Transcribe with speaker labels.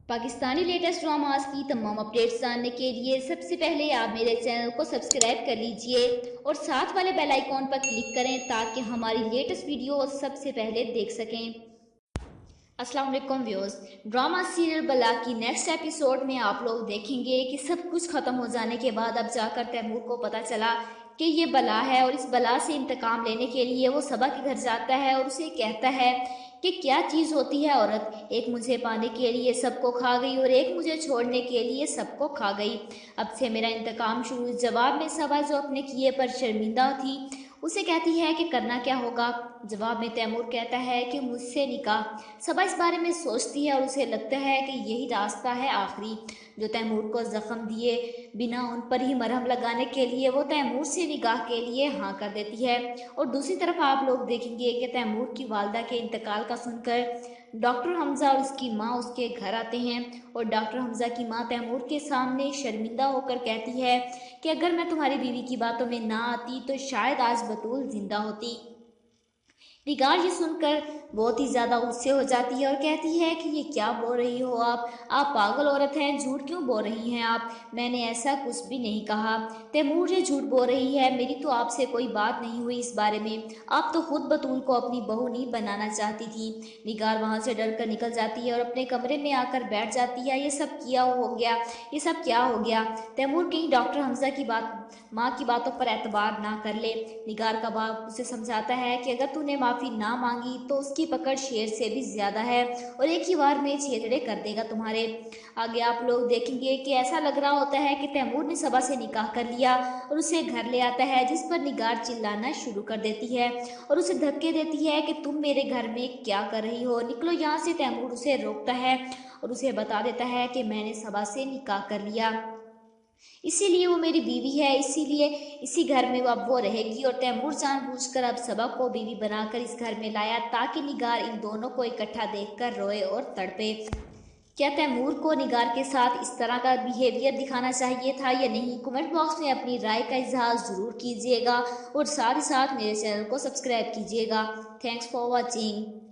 Speaker 1: Pakistani latest dramas की तमाम updates जानने के लिए सबसे पहले आप मेरे चैनल को सब्सक्राइब कर लीजिए और साथ वाले बेल आइकॉन पर क्लिक करें ताकि हमारी लेटेस्ट वीडियो सबसे पहले देख सकें। अस्सलाम वालेकुम व्यूअर्स, ड्रामा सीरियल बला की नेक्स्ट एपिसोड में आप लोग देखेंगे कि सब कुछ ख़त्म हो जाने के बाद अब जाकर तैमूर को पता चला कि ये बला है और इस बला से इंतकाम लेने के लिए वो सबा के घर जाता है और उसे कहता है कि क्या चीज़ होती है औरत, एक मुझे पाने के लिए सबको खा गई और एक मुझे छोड़ने के लिए सबको खा गई। अब से मेरा इंतकाम शुरू। जवाब में सबा जो अपने किए पर शर्मिंदा थी उसे कहती है कि करना क्या होगा। जवाब में तैमूर कहता है कि मुझसे निकाह। सबा इस बारे में सोचती है और उसे लगता है कि यही रास्ता है आखिरी जो तैमूर को ज़ख्म दिए बिना उन पर ही मरहम लगाने के लिए वो तैमूर से निकाह के लिए हाँ कर देती है। और दूसरी तरफ आप लोग देखेंगे कि तैमूर की वालदा के इंतकाल का सुनकर डॉक्टर हमज़ा और उसकी माँ उसके घर आते हैं और डॉक्टर हमज़ा की माँ तैमूर के सामने शर्मिंदा होकर कहती है कि अगर मैं तुम्हारी बीवी की बातों में ना आती तो शायद आज बतूल जिंदा होती। निगार ये सुनकर बहुत ही ज़्यादा गुस्से हो जाती है और कहती है कि ये क्या बोल रही हो आप पागल औरत हैं, झूठ क्यों बोल रही हैं आप, मैंने ऐसा कुछ भी नहीं कहा। तैमूर ये झूठ बोल रही है, मेरी तो आपसे कोई बात नहीं हुई इस बारे में, आप तो खुद बतूल को अपनी बहू नहीं बनाना चाहती थी। निगार वहाँ से डर कर निकल जाती है और अपने कमरे में आकर बैठ जाती है। ये सब क्या हो गया। तैमूर कहीं डॉक्टर हमज़ा की माँ की बातों पर एतबार ना कर ले। निगार का बाप उसे समझाता है कि अगर तूने माफ़ी ना मांगी तो उसकी पकड़ शेर से भी ज़्यादा है और एक ही बार में छेदड़े कर देगा तुम्हारे। आगे आप लोग देखेंगे कि ऐसा लग रहा होता है कि तैमूर ने सबा से निकाह कर लिया और उसे घर ले आता है, जिस पर निगार चिल्लाना शुरू कर देती है और उसे धक्के देती है कि तुम मेरे घर में क्या कर रही हो, निकलो यहाँ से। तैमूर उसे रोकता है और उसे बता देता है कि मैंने सबा से निकाह कर लिया, इसीलिए वो मेरी बीवी है, इसीलिए इसी घर में अब वो रहेगी। और तैमूर जानबूझकर अब सबा को बीवी बनाकर इस घर में लाया ताकि निगार इन दोनों को इकट्ठा देखकर रोए और तड़पे। क्या तैमूर को निगार के साथ इस तरह का बिहेवियर दिखाना चाहिए था या नहीं? कमेंट बॉक्स में अपनी राय का इजहार ज़रूर कीजिएगा और साथ ही साथ मेरे चैनल को सब्सक्राइब कीजिएगा। Thanks for watching.